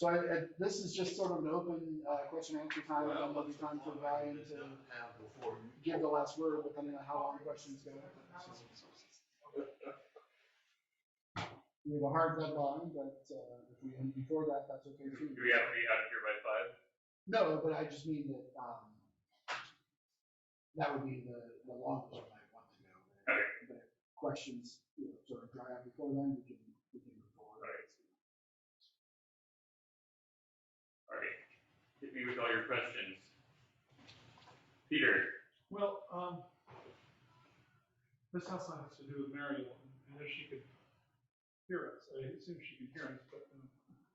So this is just sort of an open question and answer time, and then there'll be time for Ryan to give the last word, depending on how long questions go. We have a hard deadline, but if we end before that, that's okay too. Do we have to be out of here by 5? No, but I just mean that that would be the longest I might want to go. Okay. But questions, sort of dry out before then, we can move forward. All right. Hit me with all your questions. Peter. Well, this also has to do with Mariel, and if she could hear us. I assume she can hear us, but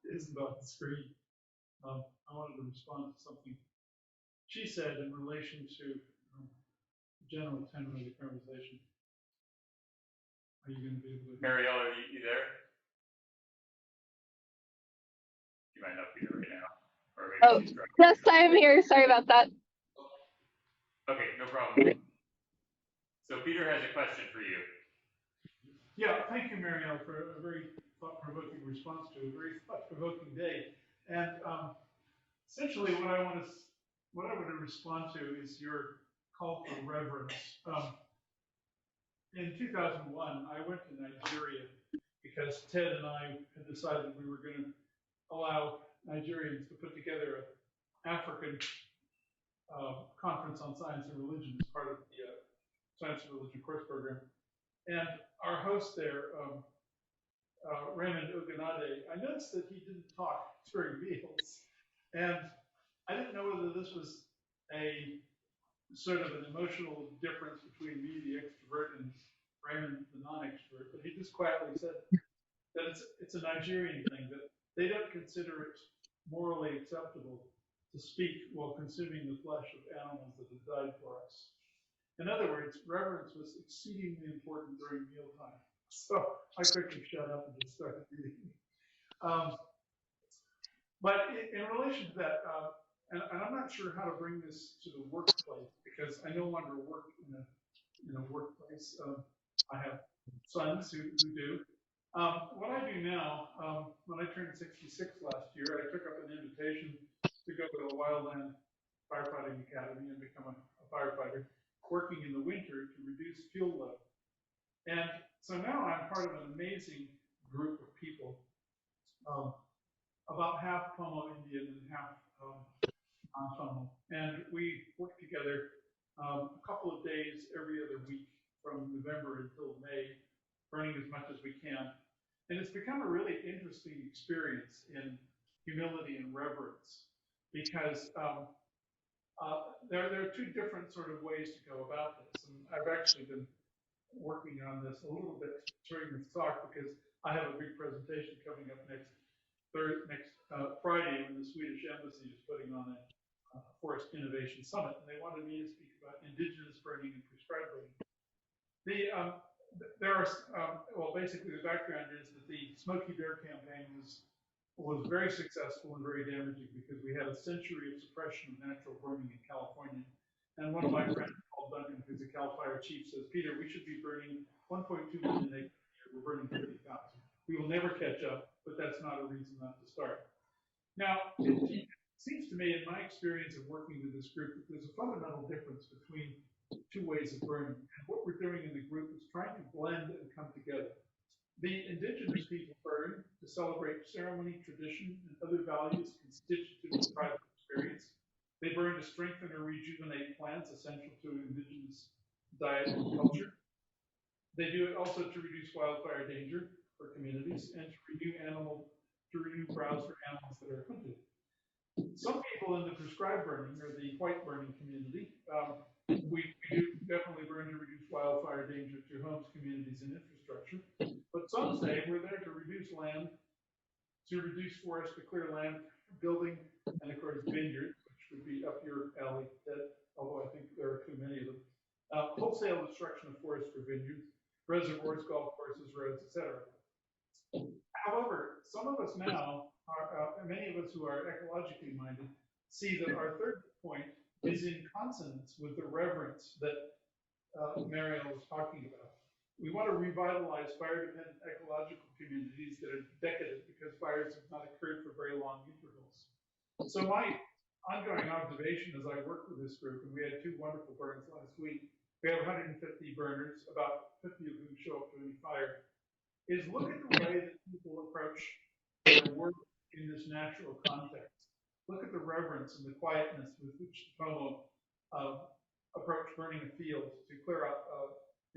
it isn't on the screen. I wanted to respond to something she said in relation to the general tenor of the conversation. Are you going to be able to? Mariel, are you there? You might not be there right now. Or maybe she's yes, I am here. Sorry about that. Okay, no problem. So Peter has a question for you. Yeah, thank you, Mariel, for a very thought-provoking response to a very thought-provoking day. And essentially, what I want to respond to is your call for reverence. In 2001, I went to Nigeria because Ted and I had decided we were going to allow Nigerians to put together an African conference on science and religion as part of the science and religion course program. And our host there, Raymond Ogunade, I noticed that he didn't talk during meals. And I didn't know whether this was a sort of an emotional difference between me, the extrovert, and Raymond, the non-extrovert. But he just quietly said that it's a Nigerian thing, that they don't consider it morally acceptable to speak while consuming the flesh of animals that have died for us. In other words, reverence was exceedingly important during mealtime. So I quickly shut up and just started eating. But in relation to that, and I'm not sure how to bring this to the workplace because I no longer work in a workplace. I have sons who do. What I do now, when I turned 66 last year, I took up an invitation to go to a wildland firefighting academy and become a firefighter, working in the winter to reduce fuel load. And so now I'm part of an amazing group of people, about half Pomo Indian and half non-Pomo. And we work together a couple of days every other week from November until May, burning as much as we can. And it's become a really interesting experience in humility and reverence because there are two different sort of ways to go about this. And I've actually been working on this a little bit during this talk because I have a big presentation coming up next Friday when the Swedish Embassy is putting on a Forest Innovation Summit, and they wanted me to speak about indigenous burning and prescribed burning. Basically the background is that the Smokey Bear campaign was very successful and very damaging because we had a century of suppression of natural burning in California. And one of my friends, Paul Duncan, who's a CAL FIRE chief, says, Peter, we should be burning 1.2 million acres a year. We're burning 30,000. We will never catch up, but that's not a reason not to start. Now, it seems to me, in my experience of working with this group, that there's a fundamental difference between two ways of burning. And what we're doing in the group is trying to blend and come together. The indigenous people burn to celebrate ceremony, tradition, and other values constitutive of private experience. They burn to strengthen or rejuvenate plants essential to indigenous diet and culture. They do it also to reduce wildfire danger for communities and to renew browse for animals that are hunted. Some people in the prescribed burning, or the white burning community, we do definitely burn to reduce wildfire danger to homes, communities, and infrastructure. But some say we're there to reduce land, to reduce forest, to clear land, building, and of course vineyards, which would be up your alley, although I think there are too many of them. Wholesale destruction of forests for vineyards, reservoirs, golf courses, roads, etc. However, some of us now, many of us who are ecologically minded, see that our third point is in consonance with the reverence that Mariel was talking about. we want to revitalize fire-dependent ecological communities that are decadent because fires have not occurred for very long intervals. So my ongoing observation as I work with this group, and we had 2 wonderful burns last week, we have 150 burners, about 50 of whom show up to any fire, is look at the way that people approach their work in this natural context. Look at the reverence and the quietness with which the Pomo approach burning a field to clear out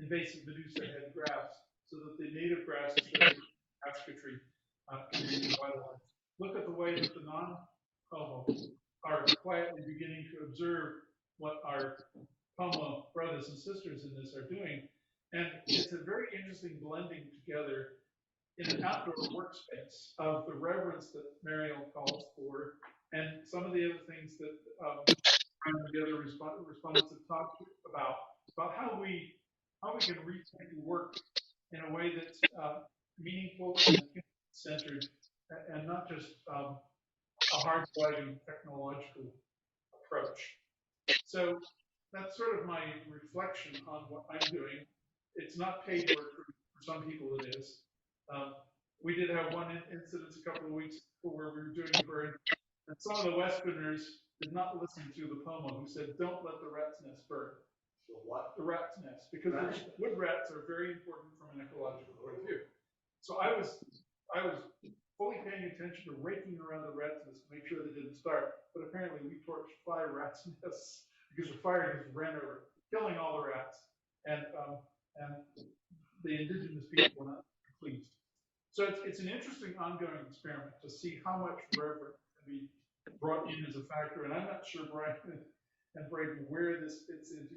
invasive Medusa-head grass so that the native grasses that are basketry can be revitalized. Look at the way that the non-Pomo are quietly beginning to observe what our Pomo brothers and sisters in this are doing. And it's a very interesting blending together in an outdoor workspace of the reverence that Mariel calls for and some of the other things that the other respondents have talked about how we can rethink the work in a way that's meaningful and centered and not just a hard-driving technological approach. So that's sort of my reflection on what I'm doing. It's not paid work for some people. It is. We did have one incident a couple of weeks ago where we were doing a burn, and some of the Westerners did not listen to the Pomo, who said, "Don't let the rat's nest burn." The what? The rat's nest, because wood rats are very important from an ecological point of view. So I was fully paying attention to raking around the rat's nest to make sure they didn't starve. But apparently we torched 5 rat's nests because the fire just ran over, killing all the rats, and the indigenous people were not pleased. So it's an interesting ongoing experiment to see how much reverence can be brought in as a factor. And I'm not sure, Brian and Braden, where this fits into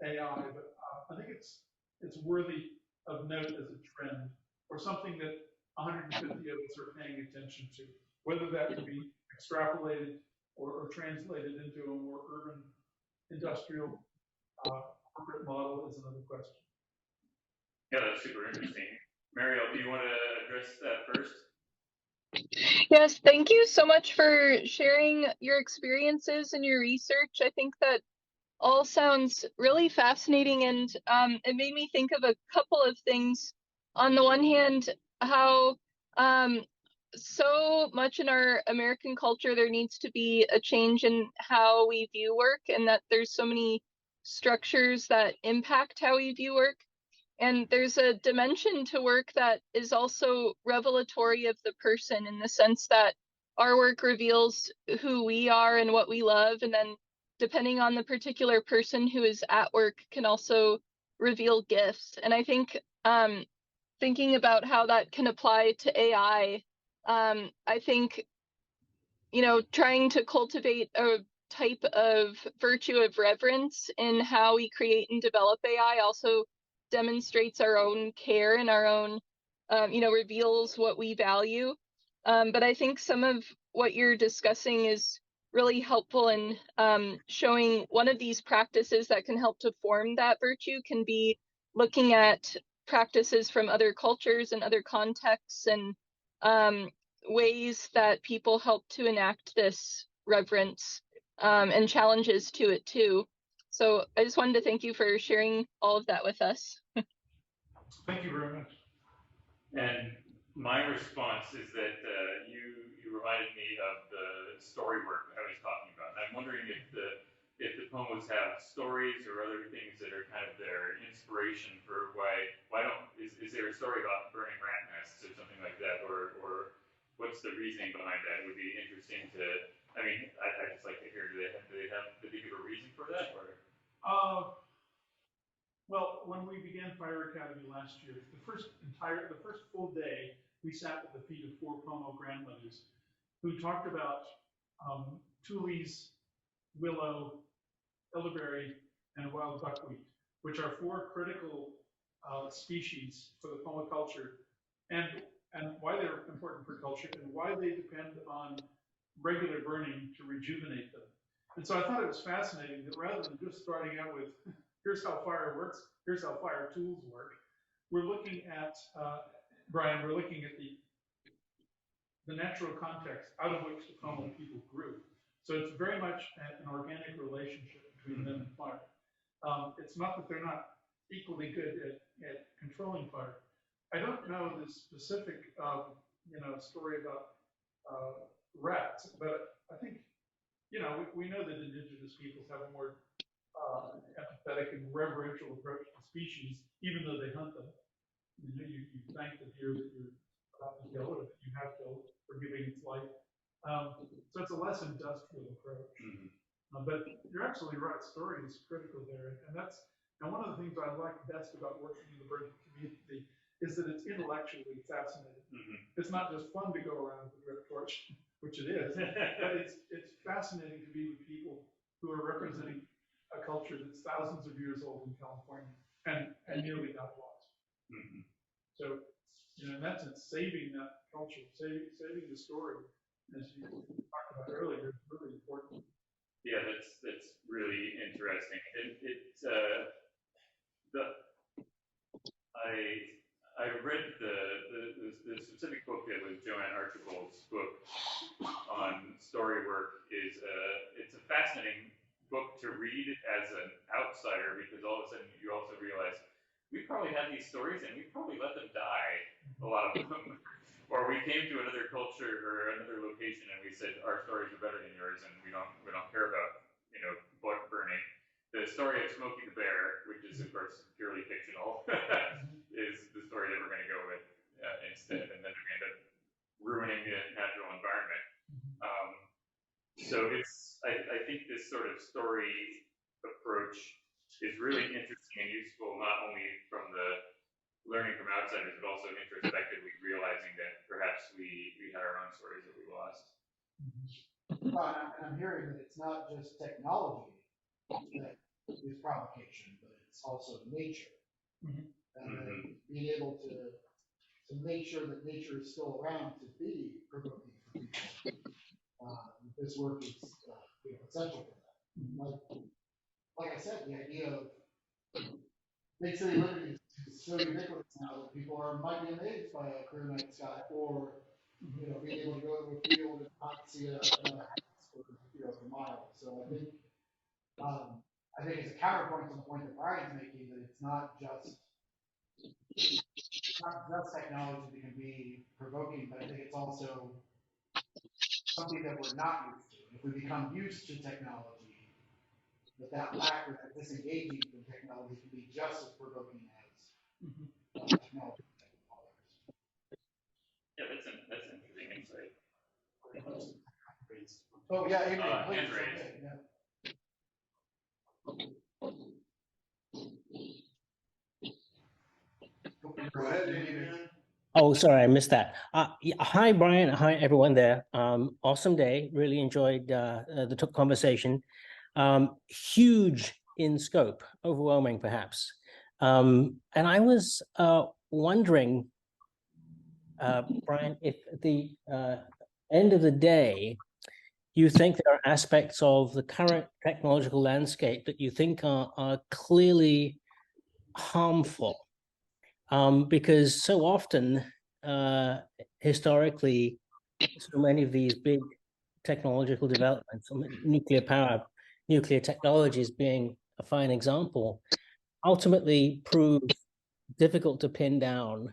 AI, but I think it's worthy of note as a trend or something that 150 of us are paying attention to. Whether that would be extrapolated or translated into a more urban, industrial, corporate model is another question. Yeah, that's super interesting. Mariel, do you want to address that first? Yes, thank you so much for sharing your experiences and your research. I think that all sounds really fascinating, and it made me think of a couple of things. On the one hand, how so much in our American culture there needs to be a change in how we view work, and that there's so many structures that impact how we view work. And there's a dimension to work that is also revelatory of the person, in the sense that our work reveals who we are and what we love, and then depending on the particular person who is at work can also reveal gifts. And I think thinking about how that can apply to AI, I think, trying to cultivate a type of virtue of reverence in how we create and develop AI also demonstrates our own care and our own, reveals what we value. But I think some of what you're discussing is really helpful in showing one of these practices that can help to form that virtue can be looking at practices from other cultures and other contexts, and ways that people help to enact this reverence and challenges to it too. So I just wanted to thank you for sharing all of that with us. Thank you very much. And my response is that you reminded me of the story work I was talking about. And I'm wondering if the poems have stories or other things that are kind of their inspiration for why don't is there a story about burning rat nests or something like that, or what's the reasoning behind that? It would be interesting to. I mean, I just like to hear. Did they give a reason for that, or? Well, when we began Fire Academy last year, the first full day, we sat at the feet of 4 Pomo grandmothers who talked about tules, willow, elderberry, and wild buckwheat, which are 4 critical species for the Pomo culture, and why they're important for culture and why they depend on regular burning to rejuvenate them. And so I thought it was fascinating that rather than just starting out with here's how fire works, here's how fire tools work, we're looking at, Brian, we're looking at the natural context out of which the Pomo people grew. So it's very much an organic relationship between them and fire. It's not that they're not equally good at controlling fire. I don't know the specific, story about rats, but I think, we know that indigenous peoples have a more empathetic and reverential approach to species, even though they hunt them. You thank the deer that you're about to kill or that you have killed for giving its life. So it's a less industrial approach. Mm-hmm. But you're absolutely right. Story is critical there, and one of the things I like best about working in the bird community is that it's intellectually fascinating. Mm-hmm. It's not just fun to go around with a red torch, which it is, but it's fascinating to be with people who are representing a culture that's thousands of years old in California and nearly not lost. Mm-hmm. So, in that sense, saving that culture, saving the story, as you talked about earlier, is really important. Yeah, that's really interesting. I read the specific book that was Joanne Archibald's book on story work. It's a fascinating book to read as an outsider, because all of a sudden you also realize we probably had these stories and we probably let them die, a lot of them. Or we came to another culture or another location and we said our stories are better than yours and we don't care about book burning. The story of Smokey the Bear, which is of course purely fictional, is the story that we're going to go with instead, and then we end up ruining the natural environment. So I think this sort of story approach is really interesting and useful, not only from the learning from outsiders, but also introspectively realizing that perhaps we had our own stories that we lost. And I'm hearing that it's not just technology that is provocation, but it's also nature. Mm-hmm. And being able to make sure that nature is still around to be provoking for people. This work is essential for that. Like I said, the idea of big city living is so ubiquitous now that people might be amazed by a clear night sky, or being able to go to a field and not see another house for miles. So I think it's a counterpoint to the point that Brian's making, that it's not just technology that can be provoking, but I think it's also something that we're not used to. If we become used to technology, that lack or that disengaging from technology can be just as provoking as technology. Yeah, that's an interesting insight. Oh yeah, Adrian, Hand please. raised. Okay, yeah. Go ahead, Adrian. Oh, sorry, I missed that. Yeah, hi, Brian. Hi, everyone there. Awesome day. Really enjoyed the conversation. Huge in scope, overwhelming perhaps. And I was wondering, Brian, if at the end of the day, you think there are aspects of the current technological landscape that you think are clearly harmful. Because so often, historically, so many of these big technological developments, nuclear power, nuclear technologies being a fine example, ultimately prove difficult to pin down.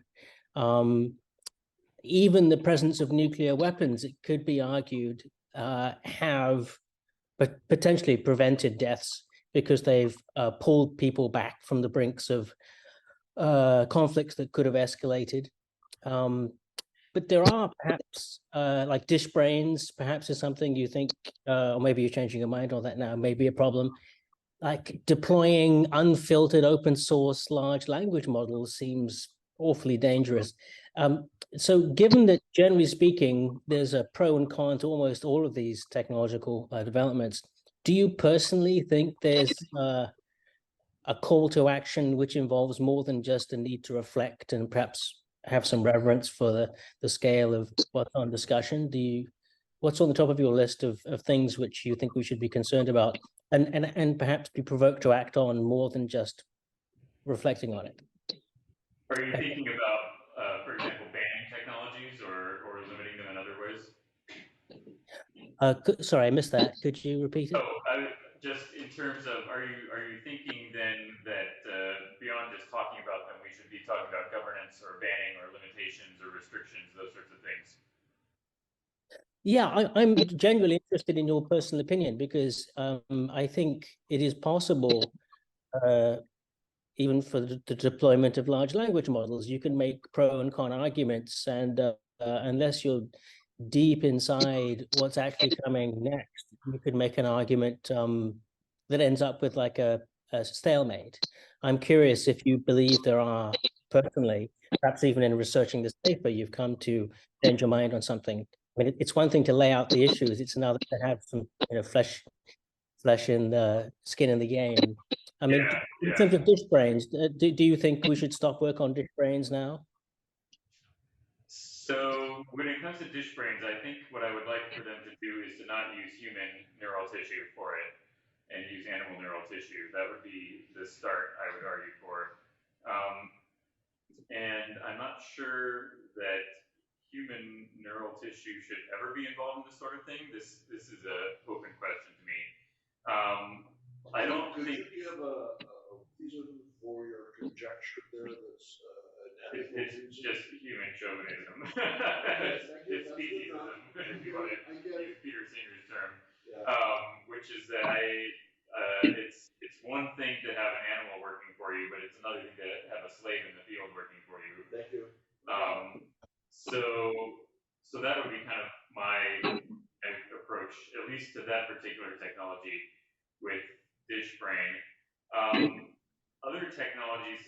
Even the presence of nuclear weapons, it could be argued, have potentially prevented deaths because they've pulled people back from the brinks of conflicts that could have escalated. But there are perhaps like dish brains, perhaps is something you think, or maybe you're changing your mind on that now, maybe a problem. Like deploying unfiltered open source large language models seems awfully dangerous. So given that generally speaking, there's a pro and con to almost all of these technological developments, do you personally think there's a call to action which involves more than just a need to reflect and perhaps have some reverence for the scale of what's on discussion? What's on the top of your list of things which you think we should be concerned about and perhaps be provoked to act on more than just reflecting on it? Are you thinking about, for example, banning technologies or limiting them in other ways? Sorry, I missed that. Could you repeat it? Oh, just in terms of, are you thinking then that beyond talking about them, we should be talking about governance or banning or limitations or restrictions, those sorts of things. Yeah, I'm genuinely interested in your personal opinion because I think it is possible, even for the deployment of large language models, you can make pro and con arguments, and unless you're deep inside what's actually coming next, you could make an argument that ends up with like a stalemate. I'm curious if you believe there are, personally, perhaps even in researching this paper, you've come to change your mind on something. I mean, it's one thing to lay out the issues; it's another to have some, flesh in the skin in the game. I mean, in terms of dish brains, do you think we should stop work on dish brains now? So when it comes to dish brains, I think what I would like for them to do is to not use human neural tissue for it and use animal neural tissue. That would be the start, I would argue for. And I'm not sure that human neural tissue should ever be involved in this sort of thing. This is an open question to me. I don't think you have a reason for your conjecture there that's it's just human chauvinism. Thank you. It's speciesism, if you want to use Peter Singer's term, Yeah. which is that it's one thing to have an animal working for you, but it's another thing to have a slave in the field working for you. Thank you. So that would be kind of my approach, at least to that particular technology with dish brain. Other technologies,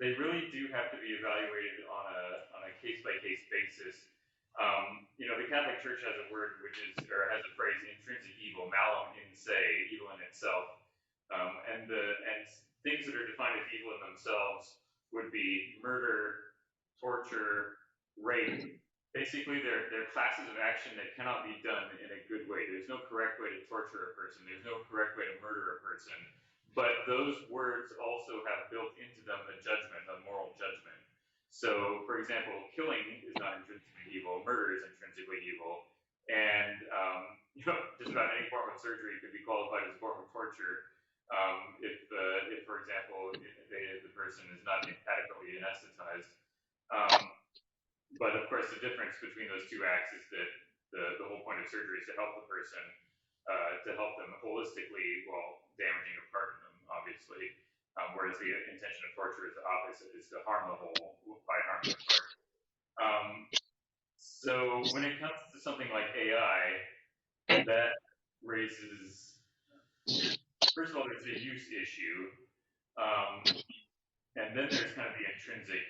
they really do have to be evaluated on a case-by-case basis. The Catholic Church has a word has a phrase, intrinsic evil, malum in se, evil in itself. And things that are defined as evil in themselves would be murder, torture, rape. Basically, they're classes of action that cannot be done in a good way. There's no correct way to torture a person. There's no correct way to murder a person. But those words also have built into them a judgment, a moral judgment. So, for example, killing is not intrinsically evil. Murder is intrinsically evil. And just about any form of surgery could be qualified as a form of torture if, for example, the person is not adequately anesthetized. But of course, the difference between those two acts is that the whole point of surgery is to help the person, to help them holistically while damaging a part of them, obviously. Whereas the intention of torture is the opposite, is to harm the whole by harming the part. So when it comes to something like AI, that raises, first of all, there's a use issue, and then there's kind of the intrinsic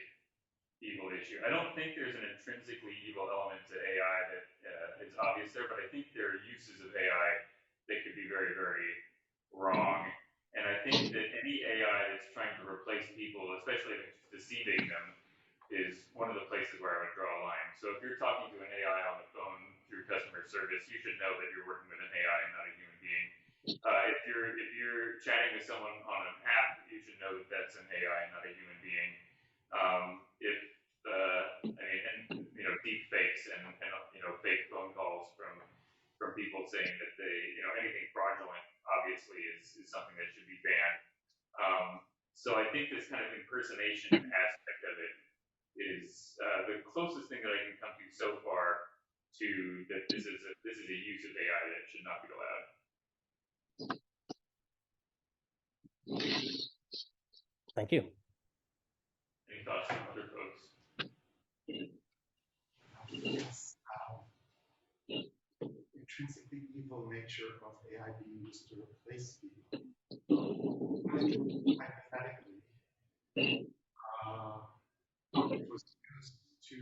evil issue. I don't think there's an intrinsically evil element to AI that is obvious there, but I think there are uses of AI that could be very, very wrong. And I think that any AI that's trying to replace people, especially if it's deceiving them, is one of the places where I would draw a line. So if you're talking to an AI on the phone through customer service, you should know that you're working with an AI and not a human being. If you're chatting with someone on an app, you should know that that's an AI and not a human being. Deep fakes and fake phone calls from people saying that anything fraudulent obviously is something that should be banned. So I think this kind of impersonation aspect of it is the closest thing that I can come to so far to that this is a use of AI that should not be allowed. Thank you. Any thoughts from other folks? Yes. Intrinsically evil nature of AI being used to replace people. Hypothetically, it was used to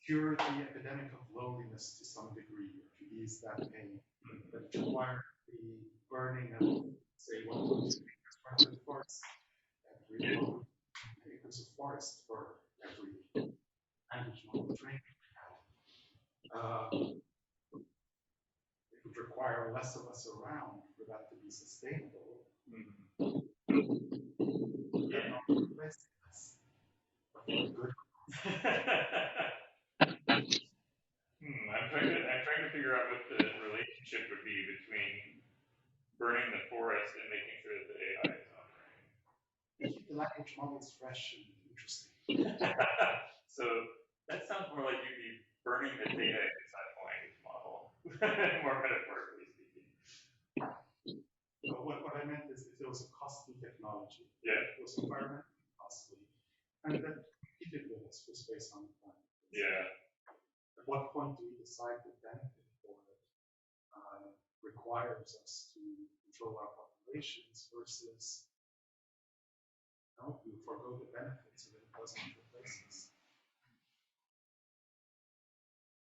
cure the epidemic of loneliness to some degree, or to ease that pain, but it required the burning of, say, 1.2 acres worth of forest every month. Acres of forest for every management training we had. It would require less of us around for that to be sustainable. Yeah. Not replacing this, but for good. I'm trying to figure out what the relationship would be between burning the forest and making sure that the AI is operating. language model is fresh and interesting. So that sounds more like you'd be burning the data inside of a language model, more metaphorically speaking. So what I meant is if there was a costly technology, Yeah. it was environmentally costly, and then competed with us just based on the planet. Yeah. At what point do we decide the benefit for it requires us to control our populations versus we forego the benefits so that it doesn't replace us?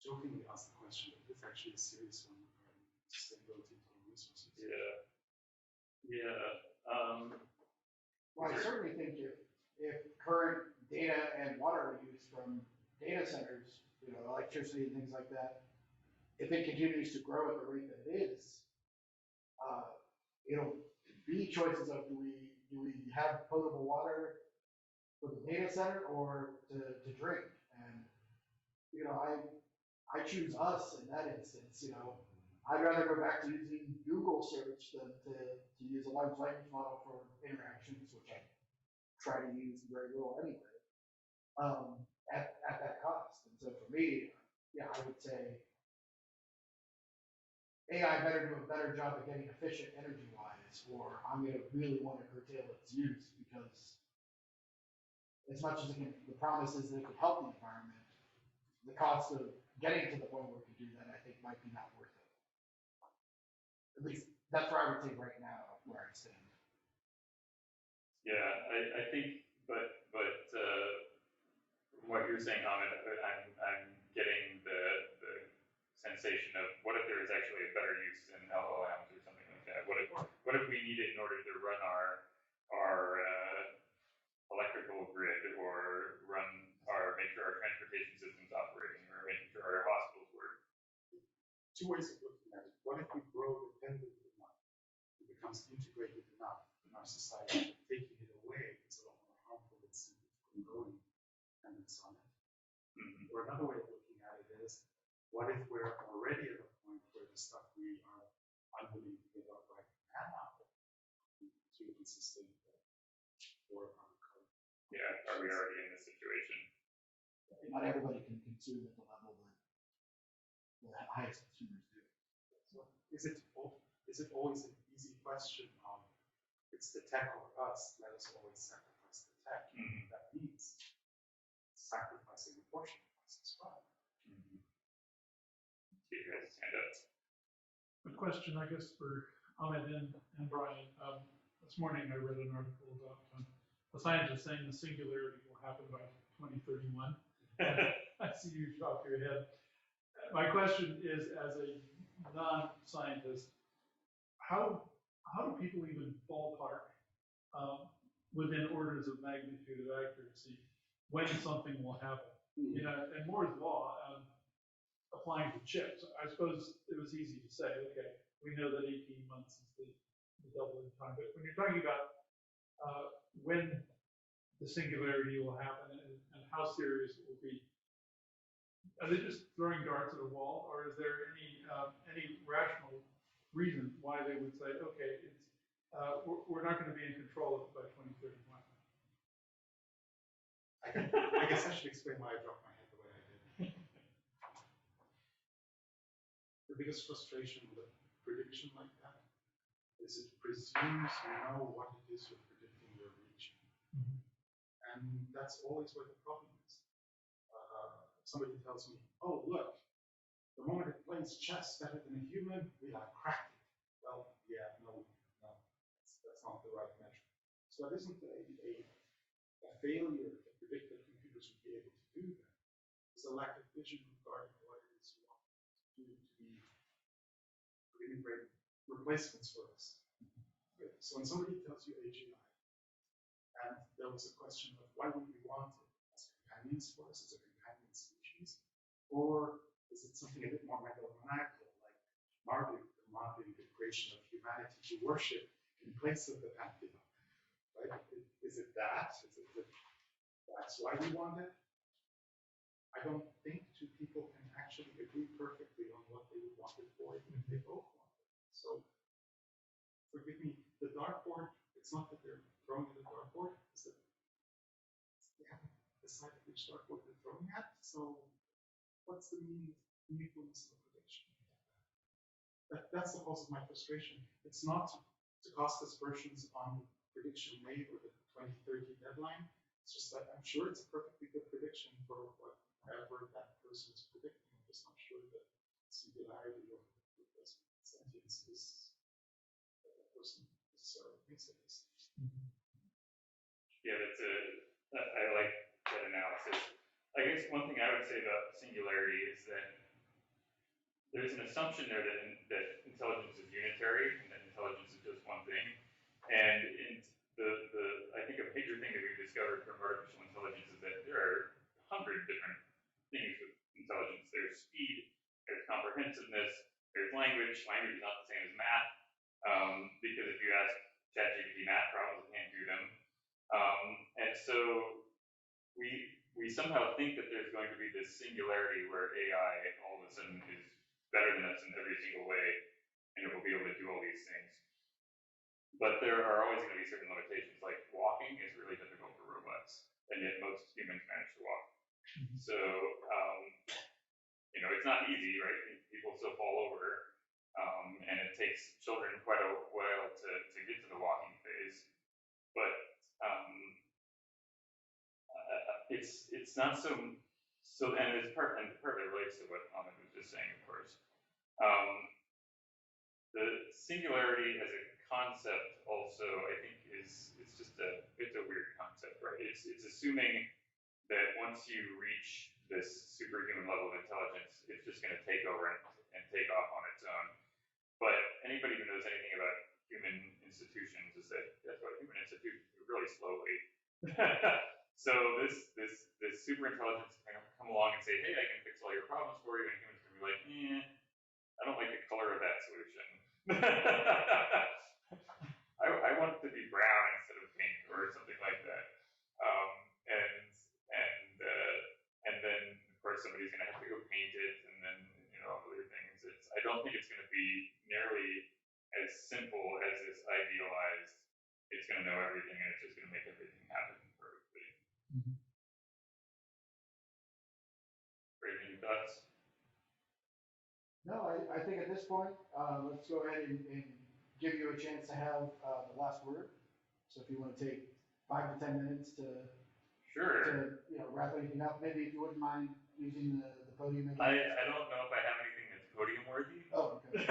Jokingly asked the question, but this is actually a serious one regarding sustainability of total resources. Yeah. Yeah. Well, I certainly think if current data and water use from data centers, electricity and things like that, if it continues to grow at the rate that it is, it'll be choices of do we have potable water for the data center or to drink? And I choose us in that instance. I'd rather go back to using Google search than to use a large language model for interactions, which I try to use very little anyway, at that cost. And so for me, yeah, I would say AI better do a better job at getting efficient energy-wise, or I'm going to really want to curtail its use, because as much as the promise is that it can help the environment, the cost of getting to the point where it can do that, I think, might be not worth it. At least that's where I would say right now, where I stand. Yeah, I think, but from what you're saying, Ahmed, I'm getting the sensation of what if there is actually a better use in LLMs or something like that? What if we need it in order to run our electrical grid, or make sure our transportation system's operating, or making sure our hospitals work? Two ways of looking at it. What if we grow dependent enough? It becomes integrated enough in our society. Taking it away is a lot more harmful than simply growing dependence on it. Mm-hmm. Or another way of looking at it is, what if we're already at a point where the stuff we are unwilling to give up right now to be sustainable for our current? Yeah, are we already in this situation? Not everybody can consume at the level that the highest consumers do. So is it always an easy question of it's the tech or us? Let us always sacrifice the tech. Mm-hmm. That means sacrificing a portion of us as well. Mm-hmm. You guys stand up. A question, I guess, for Ahmed and Brian. This morning I read an article about a scientist saying the singularity will happen by 2031. I see you shop your head. My question is, as a non-scientist, how do people even ballpark within orders of magnitude of accuracy when something will happen? Mm-hmm. And Moore's law, applying to chips, I suppose it was easy to say, okay, we know that 18 months is the doubling time, but when you're talking about when the singularity will happen and how serious it will be, are they just throwing darts at a wall, or is there any rational reason why they would say, okay, it's we're not going to be in control of it by 2031? I guess I should explain why I dropped my head the way I did. The biggest frustration with a prediction like that is it presumes you know what it is you're predicting you're reaching. Mm-hmm. And that's always where the problem is. Somebody tells me, oh, look, the moment it plays chess better than a human, we have cracked it. Well, yeah, no, that's not the right measure. So it isn't a failure to predict that computers would be able to do that. It's a lack of vision regarding what it is you want to do to be really great replacements for us. Okay. So when somebody tells you AGI, and there was a question of why would we want it as companions for us, as a companion species, or is it something a bit more megalomaniacal, like Marduk commanding the creation of humanity to worship in place of the pantheon? Right? Is it that? Is it that that's why we want it? I don't think two people can actually agree perfectly on what they would want it for, even if they both want it. So, forgive me, the dartboard, it's not that they're throwing at the dartboard, it's that start what they're throwing at. So what's the meaningfulness of prediction? That's the cause of my frustration. It's not to cast aspersions on prediction made or the 2030 deadline. It's just that I'm sure it's a perfectly good prediction for whatever that person is predicting. I'm just not sure the singularity of the sentience is that the person necessarily thinks it is. Yeah, I like that analysis. I guess one thing I would say about singularity is that there's an assumption there that intelligence is unitary and that intelligence is just one thing. And I think a major thing that we've discovered from artificial intelligence is that there are 100 different things with intelligence. There's speed, there's comprehensiveness, there's language. Language is not the same as math, because if you ask ChatGPT math problems, it can't do them. And so we somehow think that there's going to be this singularity where AI all of a sudden is better than us in every single way, and it will be able to do all these things. But there are always going to be certain limitations, like walking is really difficult for robots, and yet most humans manage to walk. So, it's not easy, right? People still fall over, and it takes children quite a while to get to the walking phase. But it's not so, and it's partly relates to what Ahmed was just saying, of course. The singularity as a concept also, I think, it's a weird concept, right? It's assuming that once you reach this superhuman level of intelligence, it's just going to take over and take off on its own. But anybody who knows anything about human institutions is that that's what human institutions do really slowly. So this super intelligence can come along and say, hey, I can fix all your problems for you, and humans can be like, I don't like the color of that solution. I want it to be brown instead of pink or something like that. And then of course somebody's going to have to go paint it, and then other things. I don't think it's going to be nearly as simple as this idealized. It's going to know everything, and it's just going to make everything happen perfectly. Great, any thoughts? No, I think at this point, let's go ahead and give you a chance to have the last word. So if you want to take 5 to 10 minutes to wrap anything up, maybe if you wouldn't mind using the podium again. I don't know if I have anything that's podium worthy. Oh, okay.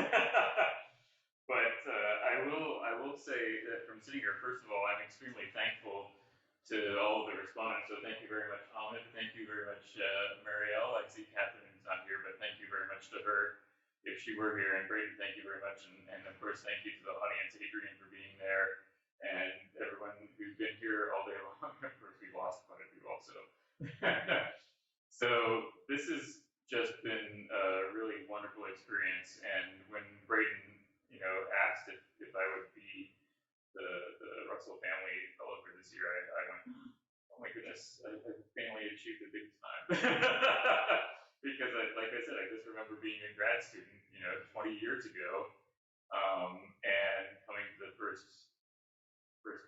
But I will say that from sitting here, first of all, I'm extremely thankful to all of the respondents. So thank you very much, Ahmed. Thank you very much, Marielle. I see Catherine is not here, but thank you very much to her if she were here. And Braden, thank you very much. And of course, thank you to the audience, Adrian, for being there, and everyone who's been here all day long. Of course, we've lost quite a few also. So this has just been a really wonderful experience. And when Braden, asked if I would be the Russell Family Fellow for this year, I went, oh my goodness, I finally achieved a big time. Because like I said, I just remember being a grad student, 20 years ago, and coming to the first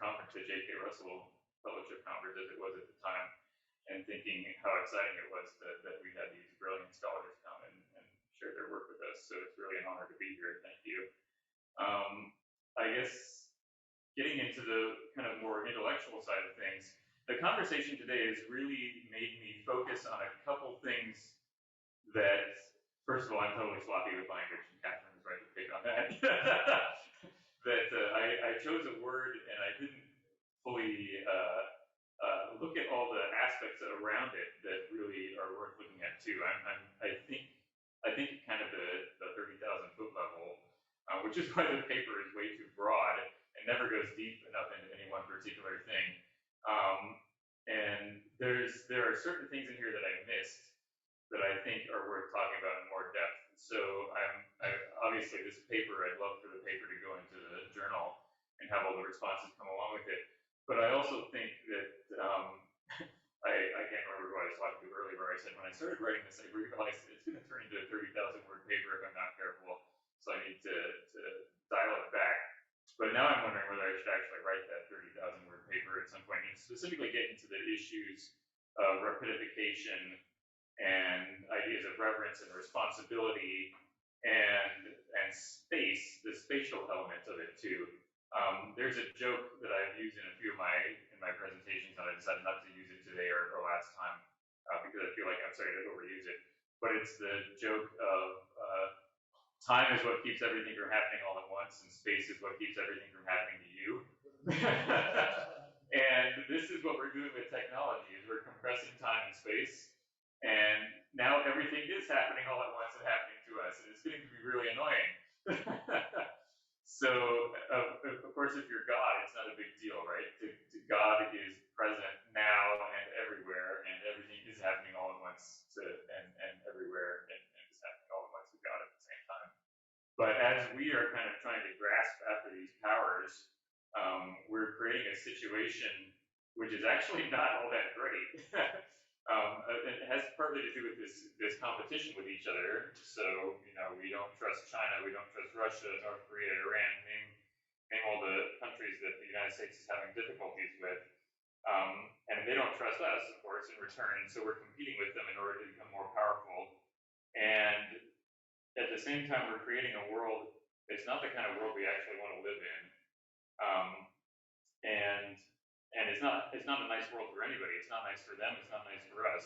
conference, the J.K. Russell Fellowship Conference, as it was at the time, and thinking how exciting it was that we had these brilliant scholars come and share their work with us. So it's really an honor to be here. Thank you. I guess getting into the kind of more intellectual side of things, the conversation today has really made me focus on a couple things that, first of all, I'm totally sloppy with language, and Catherine was right to pick on that. That I chose a word and I didn't fully look at all the aspects around it that really are worth looking at too. I think kind of the 30,000 foot level, which is why the paper is way too broad and never goes deep enough into any one particular thing. And there are certain things in here that I missed that I think are worth talking about in more depth. So obviously this paper, I'd love for the paper to go into the journal and have all the responses come along with it. But I also think that I can't remember who I was talking to earlier, where I said when I started writing this, I realized it's going to turn into a 30,000 word paper if I'm not careful. So I need to dial it back. But now I'm wondering whether I should actually write that 30,000 word paper at some point and specifically get into the issues rapidification and ideas of reverence and responsibility and space, the spatial element of it too. There's a joke that I've used in a few of my presentations, and I decided not to use it today or last time because I feel like I'm starting to overuse it. But it's the joke of time is what keeps everything from happening all at once, and space is what keeps everything from happening to you. And this is what we're doing with technology: is we're compressing time and space, and now everything is happening all at once and happening to us, and it's getting to be really annoying. So, of course, if you're God, it's not a big deal, right? God is present now and everywhere, and everything is happening all at once and everywhere, and is happening all at once with God at the same time. But as we are kind of trying to grasp after these powers, we're creating a situation which is actually not all that great. It has partly to do with this competition with each other. So, we don't trust China, we don't trust Russia, North Korea, Iran, name all the countries that the United States is having difficulties with. And they don't trust us, of course, in return. And so we're competing with them in order to become more powerful. And at the same time, we're creating a world that's not the kind of world we actually want to live in. And it's not a nice world for anybody. It's not nice for them. It's not nice for us.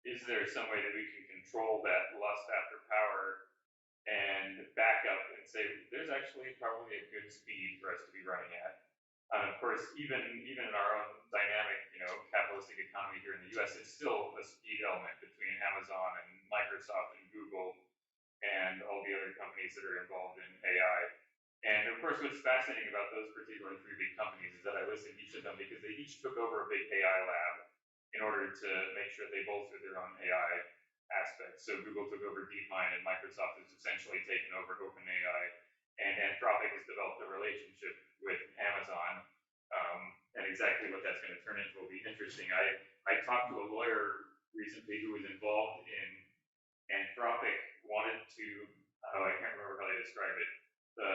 Is there some way that we can control that lust after power and back up and say there's actually probably a good speed for us to be running at? And of course, even in our own dynamic, capitalistic economy here in the U.S., it's still a speed element between Amazon and Microsoft and Google and all the other companies that are involved in AI. And of course, what's fascinating about those particular three big companies is that I listed each of them because they each took over a big AI lab in order to make sure they bolstered their own AI aspects. So Google took over DeepMind, and Microsoft has essentially taken over OpenAI, and Anthropic has developed a relationship with Amazon. And exactly what that's going to turn into will be interesting. I talked to a lawyer recently who was involved in Anthropic, wanted to, I can't remember how they describe it, the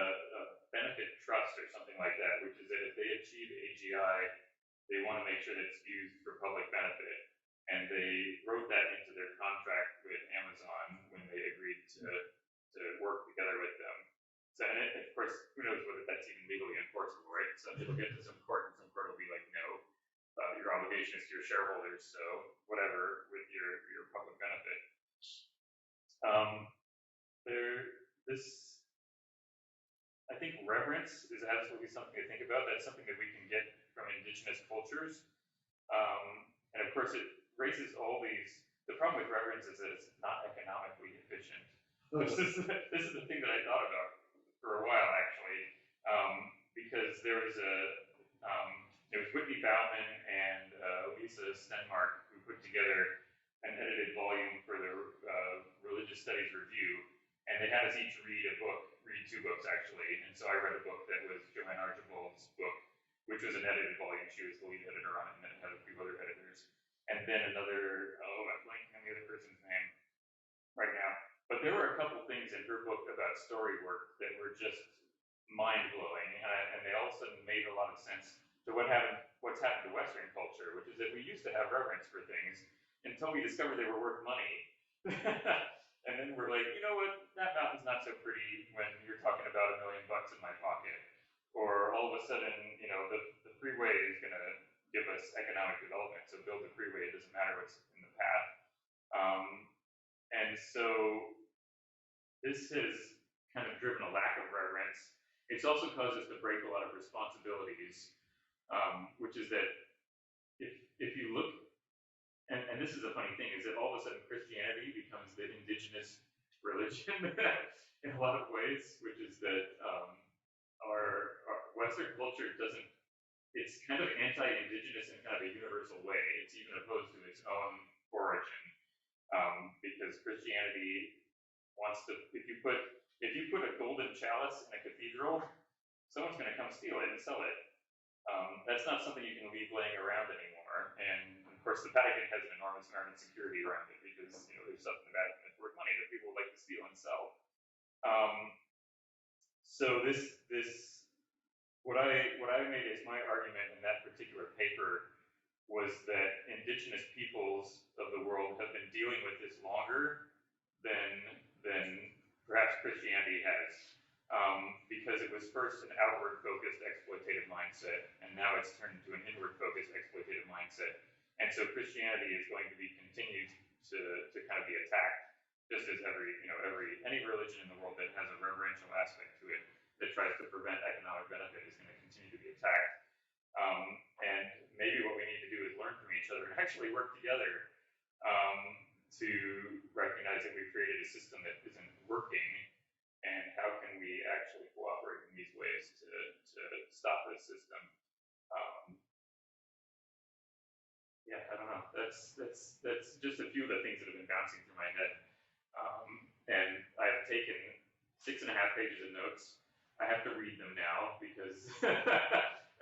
benefit trust or something like that, which is that if they achieve AGI, they want to make sure that it's used for public benefit. And they wrote that into their contract with Amazon when they agreed to work together with them. So, and of course, who knows whether that's even legally enforceable, right? So it'll get to some court, and some court will be like, no, your obligation is to your shareholders, so whatever with your public benefit. I think reverence is absolutely something to think about. That's something that we can get from indigenous cultures. And of course, it raises all these. The problem with reverence is that it's not economically efficient. This is the thing that I thought about for a while, actually, because there was Whitney Bauman and Lisa Stenmark who put together an edited volume for the Religious Studies Review, and they had us each read two books actually. And so I read a book that was Joanne Archibald's book, which was an edited volume. She was the lead editor on it, and then it had a few other editors. And then another, I'm blanking on the other person's name right now. But there were a couple things in her book about story work that were just mind-blowing, and they all of a sudden made a lot of sense to what's happened to Western culture, which is that we used to have reverence for things until we discovered they were worth money. And then we're like, you know what, that mountain's not so pretty when you're talking about $1 million in my pocket. Or all of a sudden, the freeway is going to give us economic development, so build the freeway, it doesn't matter what's in the path. And so this has kind of driven a lack of reverence. It's also caused us to break a lot of responsibilities, which is that if you look, and this is a funny thing, is that all of a sudden Christianity becomes the indigenous religion in a lot of ways, which is that our Western culture it's kind of anti-indigenous in kind of a universal way. It's even opposed to its own origin, because Christianity wants to, if you put a golden chalice in a cathedral, someone's going to come steal it and sell it. That's not something you can leave laying around anymore. And of course, the Vatican has an enormous amount of security around it because there's stuff in the Vatican that's worth money that people like to steal and sell. So what I made as my argument in that particular paper was that indigenous peoples of the world have been dealing with this longer than perhaps Christianity has, because it was first an outward-focused exploitative mindset, and now it's turned into an inward-focused exploitative mindset. And so Christianity is going to be continued to kind of be attacked, just as any religion in the world that has a reverential aspect to it that tries to prevent economic benefit is going to continue to be attacked. And maybe what we need to do is learn from each other and actually work together to recognize that we've created a system that isn't working, and how can we actually cooperate in these ways to stop this system. Yeah, I don't know. That's just a few of the things that have been bouncing through my head. And I've taken 6.5 pages of notes. I have to read them now because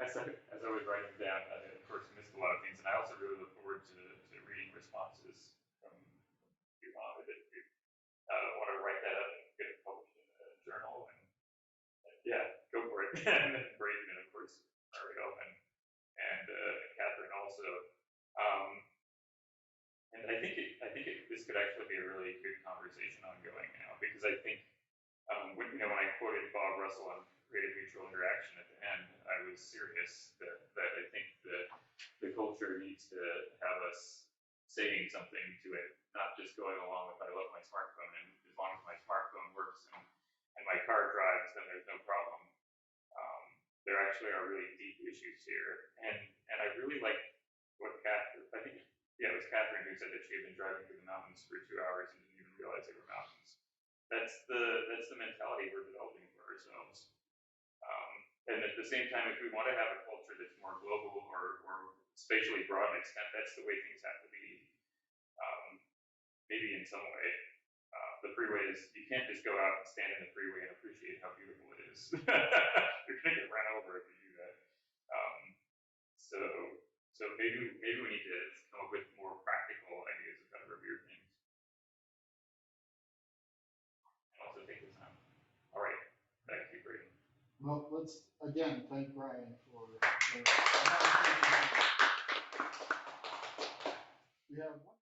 as I was writing them down, I of course missed a lot of things, and I also really look forward to reading responses from you on it. I want to write that up and get it published in a journal, and yeah, go for it. And then Braden, and of course Ariel and Catherine also. And I think this could actually be a really good conversation ongoing now, because I think when I quoted Bob Russell on creative mutual interaction at the end, I was serious that I think the culture needs to have us saying something to it, not just going along with I love my smartphone, and as long as my smartphone works and my car drives, then there's no problem. There actually are really deep issues here, and I really like what Catherine, I think, yeah, it was Catherine who said that she had been driving through the mountains for 2 hours and didn't even realize they were mountains. That's the mentality we're developing for ourselves. And at the same time, if we want to have a culture that's more global or spatially broad in extent, that's the way things have to be. Maybe in some way. The freeway is, you can't just go out and stand in the freeway and appreciate how beautiful it is. You're going to get run over if you do that. So maybe we need to come up with more practical ideas of how to revere things. And also take this time. All right, back to you, Braden. Well, let's again thank Brian for we have one